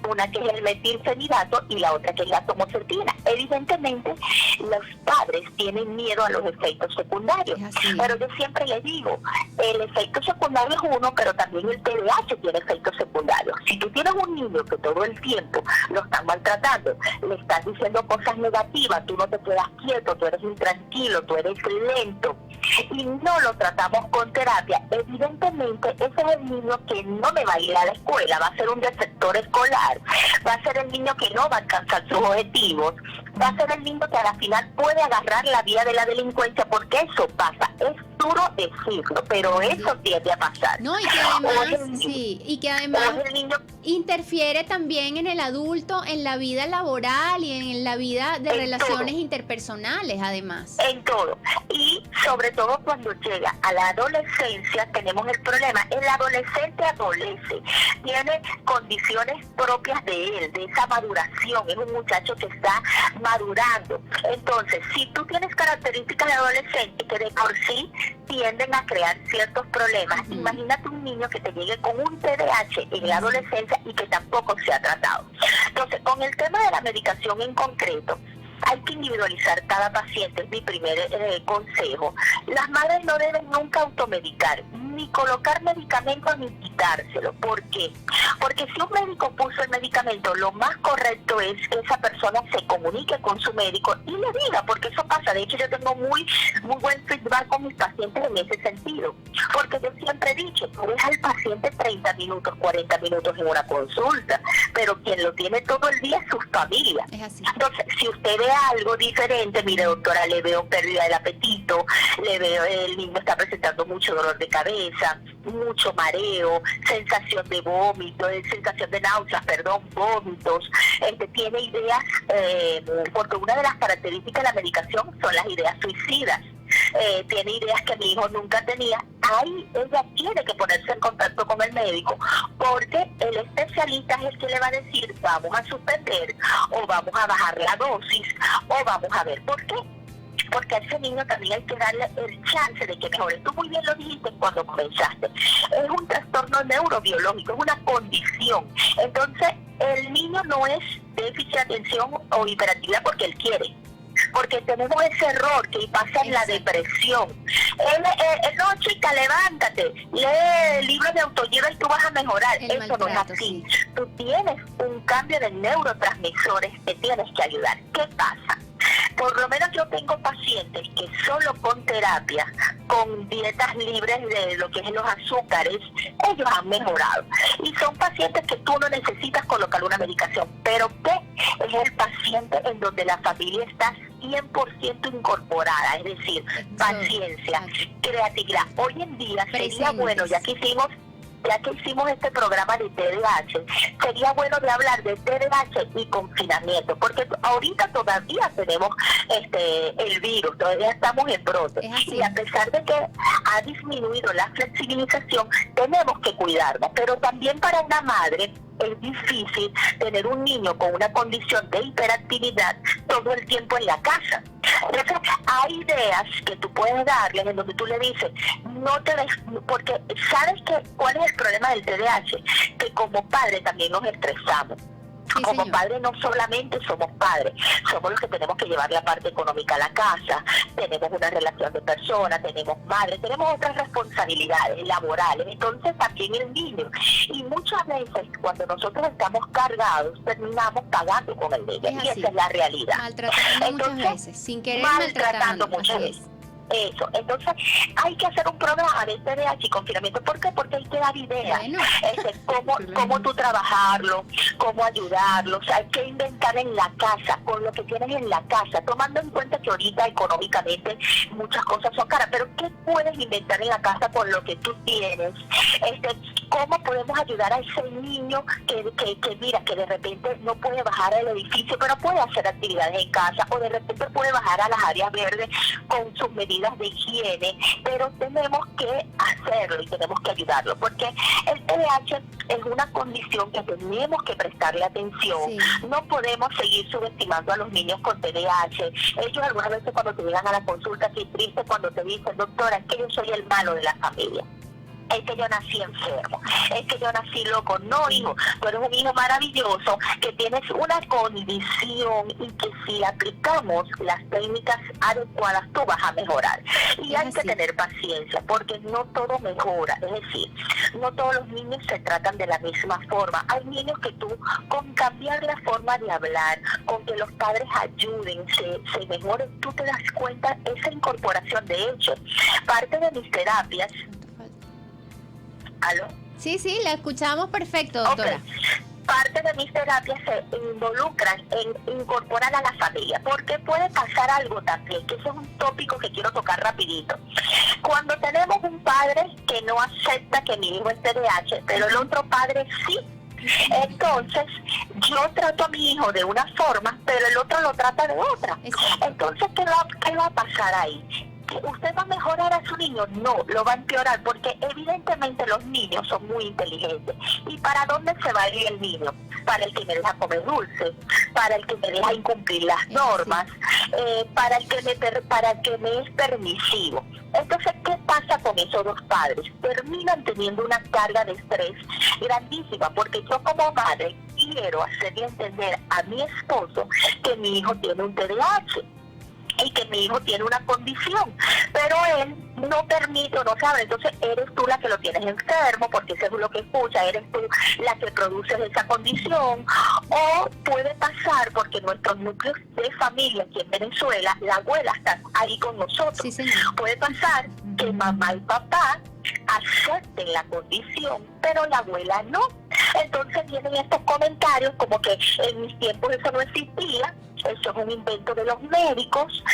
una que es el metilfenidato y la otra que es la tomocertina. Evidentemente, los padres tienen miedo a los efectos secundarios, pero yo siempre les digo, el efecto secundario es uno, pero también el TDAH tiene efectos secundarios. Si tú tienes un niño que todo el tiempo lo están maltratando, le estás diciendo cosas negativas, tú no te quedas quieto, tú eres intranquilo, tú eres lento, y no lo tratamos con terapia, evidentemente ese es el niño que no me va a ir a la escuela, va a ser un desertor escolar, va a ser el niño que no va a alcanzar sus objetivos, va a ser el niño que a la final puede agarrar la vía de la delincuencia, porque eso pasa, es duro decirlo, pero eso tiende a pasar. No, y que además, y que además interfiere también en el adulto, en la vida laboral y en la vida de relaciones interpersonales, además. En todo. Y sobre todo cuando llega a la adolescencia, tenemos el problema. El adolescente adolece, tiene condiciones propias de él, de esa maduración. Es un muchacho que está madurando. Entonces, si tú tienes características de adolescente que de por sí tienden a crear ciertos problemas, imagínate un niño que te llegue con un TDAH en la adolescencia y que tampoco se ha tratado. Entonces, con el tema de la medicación en concreto, hay que individualizar cada paciente, es mi primer consejo. Las madres no deben nunca automedicar, ni colocar medicamentos ni quitárselo. ¿Por qué? Porque si un médico puso el medicamento, lo más correcto es que esa persona se comunique con su médico y le diga, porque eso pasa. De hecho, yo tengo muy buen feedback con mis pacientes en ese sentido. Porque yo siempre he dicho, tú dejas al paciente 30 minutos, 40 minutos en una consulta, pero quien lo tiene todo el día es su familia. Es así. Entonces, si usted ve algo diferente, mire doctora, le veo pérdida del apetito, le veo el niño está presentando mucho dolor de cabeza, mucho mareo, sensación de vómito, sensación de náuseas, vómitos, tiene ideas, porque una de las características de la medicación son las ideas suicidas. Tiene ideas que mi hijo nunca tenía. Ahí ella tiene que ponerse en contacto con el médico, porque el especialista es el que le va a decir, vamos a suspender, o vamos a bajar la dosis, o vamos a ver por qué. Porque a ese niño también hay que darle el chance de que mejore. Tú muy bien lo dijiste cuando comenzaste. Es un trastorno neurobiológico, es una condición. Entonces, el niño no es déficit de atención o hiperactividad porque él quiere. Porque tenemos ese error que pasa en la depresión. No, chica, levántate, lee libros de autoayuda y tú vas a mejorar. Eso no es así. Sí. Tú tienes un cambio de neurotransmisores que tienes que ayudar. ¿Qué pasa? por lo menos yo tengo pacientes que solo con terapia, con dietas libres de lo que es los azúcares, ellos han mejorado. Y son pacientes que tú no necesitas colocar una medicación, pero que es el paciente en donde la familia está 100% incorporada, es decir, paciencia, creatividad. Hoy en día sería bueno, ya que hicimos este programa de TDAH, sería bueno de hablar de TDAH y confinamiento, porque ahorita todavía tenemos el virus, todavía estamos en brote, y a pesar de que ha disminuido la flexibilización, tenemos que cuidarnos, pero también para una madre es difícil tener un niño con una condición de hiperactividad todo el tiempo en la casa. Entonces, hay ideas que tú puedes darle en donde tú le dices, no te des, porque ¿sabes cuál es el problema del TDAH? Que como padre también nos estresamos. Sí, como señor. padres no solamente somos padres, somos los que tenemos que llevar la parte económica a la casa, tenemos una relación de personas, tenemos madre, tenemos otras responsabilidades laborales, entonces también el niño. Y muchas veces cuando nosotros estamos cargados, terminamos pagando con el niño, y esa es la realidad. Maltratando Entonces, muchas veces, sin querer maltratando muchas así veces. es. Eso, entonces hay que hacer un programa de TDAH y confinamiento. ¿Por qué? Porque hay que dar ideas, Bueno. cómo tú trabajarlo, cómo ayudarlo, o sea, hay que inventar en la casa, con lo que tienes en la casa, tomando en cuenta que ahorita económicamente muchas cosas son caras, pero ¿qué puedes inventar en la casa con lo que tú tienes? ¿Cómo podemos ayudar a ese niño que mira, que de repente no puede bajar al edificio, pero puede hacer actividades en casa, o de repente puede bajar a las áreas verdes con sus medidas de higiene, pero tenemos que hacerlo y tenemos que ayudarlo, porque el TDAH es una condición que tenemos que prestarle atención. Sí. No podemos seguir subestimando a los niños con TDAH. Ellos algunas veces cuando te llegan a la consulta, así triste, cuando te dicen, doctora, es que yo soy el malo de la familia. Es que yo nací enfermo, es que yo nací loco. No, hijo, tú eres un hijo maravilloso, que tienes una condición y que si aplicamos las técnicas adecuadas, tú vas a mejorar. Y hay que tener paciencia, porque no todo mejora. Es decir, no todos los niños se tratan de la misma forma. Hay niños que tú, con cambiar la forma de hablar, con que los padres ayuden, se mejoren, tú te das cuenta esa incorporación. De hecho, parte de mis terapias... ¿Aló? Sí, la escuchamos perfecto, doctora. Okay. Parte de mis terapias se involucran en incorporar a la familia, porque puede pasar algo también, que ese es un tópico que quiero tocar rapidito. Cuando tenemos un padre que no acepta que mi hijo es TDAH, pero el otro padre sí, entonces yo trato a mi hijo de una forma, pero el otro lo trata de otra. Exacto. Entonces, ¿qué va a pasar ahí? ¿Usted va a mejorar a su niño? No, lo va a empeorar, porque evidentemente los niños son muy inteligentes. ¿Y para dónde se va a ir el niño? Para el que me deja comer dulce, para el que me deja incumplir las normas, para el que me es permisivo. Entonces, ¿qué pasa con esos dos padres? Terminan teniendo una carga de estrés grandísima, porque yo como madre quiero hacerle entender a mi esposo que mi hijo tiene un TDAH y que mi hijo tiene una condición, pero él no permite o no sabe. Entonces eres tú la que lo tienes enfermo, porque eso es lo que escucha, eres tú la que produces esa condición. O puede pasar, porque nuestros núcleos de familia aquí en Venezuela, la abuela está ahí con nosotros. Sí, señor. Puede pasar que mamá y papá acepten la condición, pero la abuela no. Entonces vienen estos comentarios como que en mis tiempos eso no existía, eso es un invento de los médicos,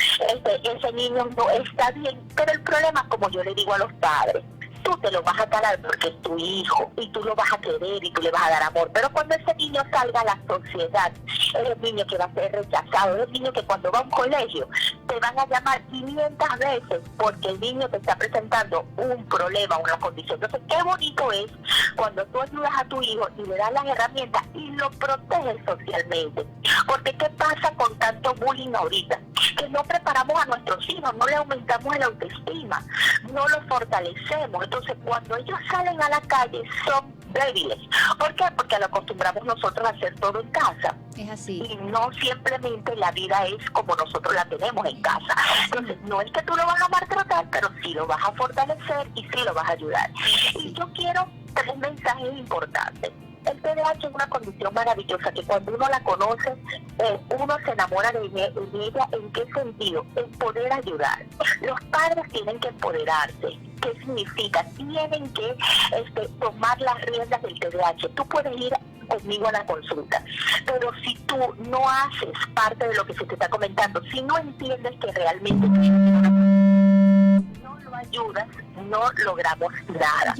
ese niño no está bien. Pero el problema, como yo le digo a los padres, tú te lo vas a calar porque es tu hijo y tú lo vas a querer y tú le vas a dar amor, pero cuando ese niño salga a la sociedad, es el niño que va a ser rechazado, es el niño que cuando va a un colegio te van a llamar 500 veces porque el niño te está presentando un problema, una condición. Entonces, qué bonito es cuando tú ayudas a tu hijo y le das las herramientas y lo proteges socialmente. Porque ¿qué pasa con tanto bullying ahorita? Que no preparamos a nuestros hijos, no le aumentamos el autoestima, no los fortalecemos. Entonces, cuando ellos salen a la calle son débiles. ¿Por qué? Porque lo acostumbramos nosotros a hacer todo en casa. Es así. Y no simplemente la vida es como nosotros la tenemos en casa. Entonces, no es que tú lo vas a maltratar, pero sí lo vas a fortalecer y sí lo vas a ayudar. Y yo quiero 3 mensajes importantes. El TDAH es una condición maravillosa que cuando uno la conoce, uno se enamora de ella. ¿En qué sentido? En poder ayudar. Los padres tienen que empoderarse. ¿Qué significa? Tienen que tomar las riendas del TDAH. Tú puedes ir conmigo a la consulta, pero si tú no haces parte de lo que se te está comentando, si no entiendes que realmente no lo ayudas, no logramos nada.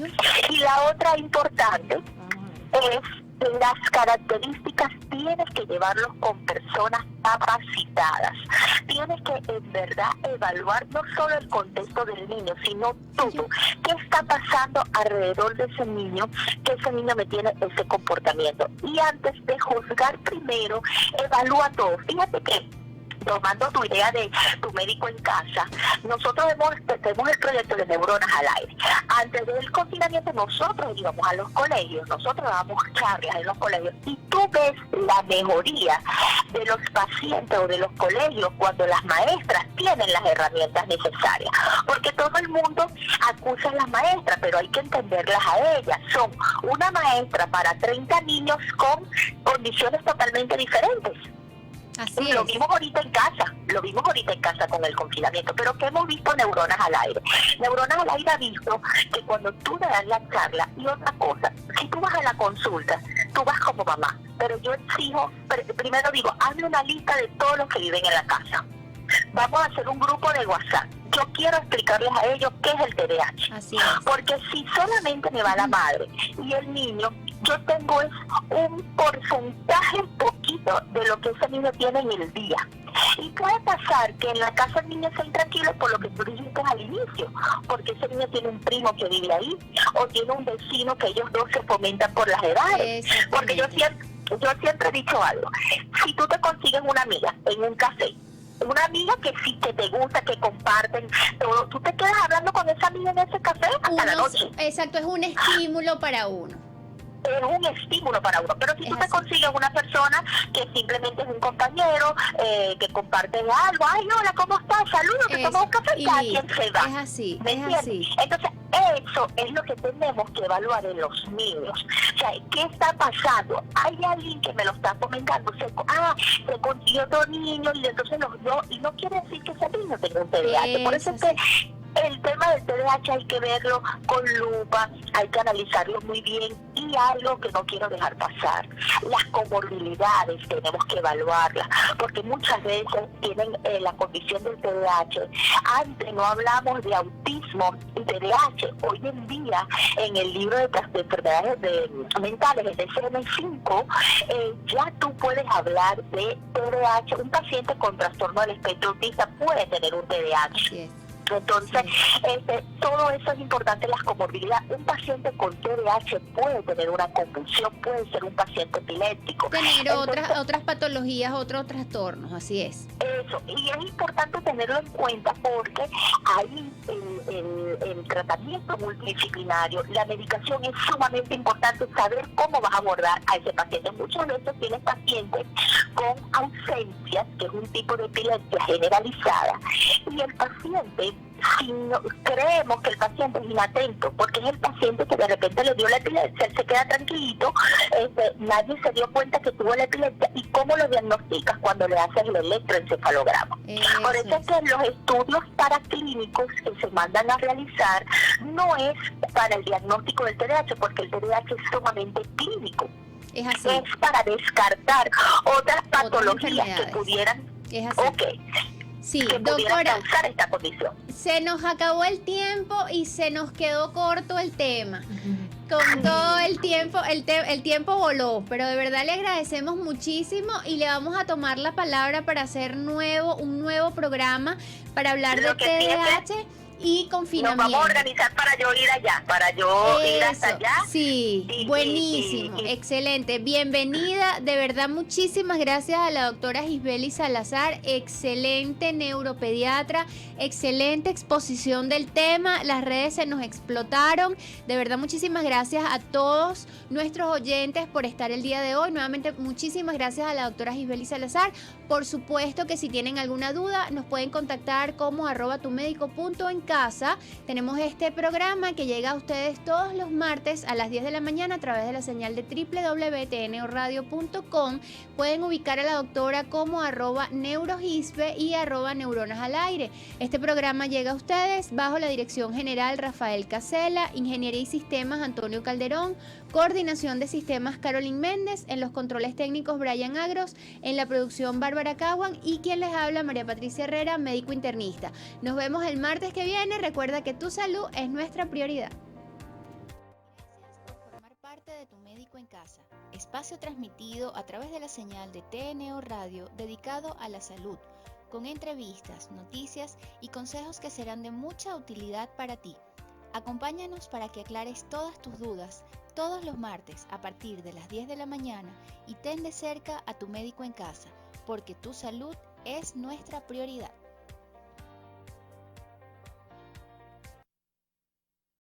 Y la otra importante es las características, tienes que llevarlos con personas capacitadas. Tienes que en verdad evaluar no solo el contexto del niño, sino todo. ¿Qué está pasando alrededor de ese niño? Que ese niño me tiene ese comportamiento. Y antes de juzgar primero, evalúa todo. Fíjate que, tomando tu idea de tu médico en casa, nosotros tenemos el proyecto de Neuronas al Aire. Antes del confinamiento nosotros íbamos a los colegios, nosotros dábamos charlas en los colegios y tú ves la mejoría de los pacientes o de los colegios cuando las maestras tienen las herramientas necesarias. Porque todo el mundo acusa a las maestras, pero hay que entenderlas a ellas. Son una maestra para 30 niños con condiciones totalmente diferentes. Así lo es. vimos ahorita en casa con el confinamiento, pero ¿qué hemos visto Neuronas al Aire? Neuronas al Aire ha visto que cuando tú le das la charla, y otra cosa, si tú vas a la consulta, tú vas como mamá, pero yo exijo, primero digo, hazme una lista de todos los que viven en la casa. Vamos a hacer un grupo de WhatsApp. Yo quiero explicarles a ellos qué es el TDAH. Así es. Porque si solamente me va la madre y el niño, yo tengo un porcentaje poquito de lo que ese niño tiene en el día. Y puede pasar que en la casa el niño esté intranquilo por lo que tú dijiste al inicio, porque ese niño tiene un primo que vive ahí, o tiene un vecino que ellos dos se fomentan por las edades. Porque yo siempre he dicho algo, si tú te consigues una amiga en un café, una amiga que sí, que te gusta, que comparten todo, tú te quedas hablando con esa amiga en ese café hasta la noche. Exacto, es un estímulo para uno. Es un estímulo para uno, pero si tú te consigues una persona que simplemente es un compañero, que comparten algo, ay, hola, ¿cómo estás? Saludos, que tomamos un café, cada quien se va. Es así, ¿Me es entiendes? así. Entonces, eso es lo que tenemos que evaluar en los niños. O sea, ¿qué está pasando? Hay alguien que me lo está comentando, se consiguió otro niño y entonces los dos, y no quiere decir que ese niño tenga un TDAH. Por eso es que el tema del TDAH hay que verlo con lupa, hay que analizarlo muy bien, y algo que no quiero dejar pasar, las comorbilidades tenemos que evaluarlas, porque muchas veces tienen la condición del TDAH. Antes no hablamos de autismo y TDAH, hoy en día en el libro de enfermedades mentales, el DSM-5, ya tú puedes hablar de TDAH. Un paciente con trastorno del espectro autista puede tener un TDAH. Así es. Entonces, todo eso es importante, las comorbilidades. Un paciente con TDAH puede tener una convulsión, puede ser un paciente epiléptico. Tener otras patologías, otros trastornos, así es. Eso, y es importante tenerlo en cuenta porque ahí el tratamiento multidisciplinario, la medicación es sumamente importante, saber cómo vas a abordar a ese paciente. Muchas veces tienes pacientes con ausencias, que es un tipo de epilepsia generalizada, y el paciente, si no, creemos que el paciente es inatento, porque es el paciente que de repente le dio la epilepsia, él se queda tranquilito, nadie se dio cuenta que tuvo la epilepsia, y cómo lo diagnosticas cuando le haces el electroencefalograma. Por eso es que los estudios paraclínicos que se mandan a realizar no es para el diagnóstico del TDAH, porque el TDAH es sumamente clínico. Es así. Es para descartar otras patologías que pudieran... Es así. Sí, que doctora, causar esta condición. Se nos acabó el tiempo y se nos quedó corto el tema. Con todo el tiempo, el tiempo voló, pero de verdad le agradecemos muchísimo y le vamos a tomar la palabra para hacer un nuevo programa para hablar de TDAH y confinamiento. Nos vamos a organizar para yo ir allá, ir hasta allá. Sí, buenísimo, excelente. Bienvenida, de verdad, muchísimas gracias a la doctora Gisbely Salazar, excelente neuropediatra, excelente exposición del tema, las redes se nos explotaron. De verdad, muchísimas gracias a todos nuestros oyentes por estar el día de hoy. Nuevamente, muchísimas gracias a la doctora Gisbely Salazar. Por supuesto que si tienen alguna duda, nos pueden contactar como @tumédico.en casa. Tenemos este programa que llega a ustedes todos los martes a las 10 de la mañana a través de la señal de www.tnoradio.com. Pueden ubicar a la doctora como @neurogisbe y @neuronas al aire. Este programa llega a ustedes bajo la dirección general Rafael Casela, Ingeniería y Sistemas Antonio Calderón, Coordinación de Sistemas Carolyn Méndez, en los controles técnicos Brian Agros, en la producción Bárbara Caguan y quien les habla María Patricia Herrera, médico internista. Nos vemos el martes que viene. Recuerda que tu salud es nuestra prioridad. Gracias por formar parte de Tu Médico en Casa, espacio transmitido a través de la señal de TNO Radio dedicado a la salud, con entrevistas, noticias y consejos que serán de mucha utilidad para ti. Acompáñanos para que aclares todas tus dudas todos los martes a partir de las 10 de la mañana y ten de cerca a Tu Médico en Casa, porque tu salud es nuestra prioridad.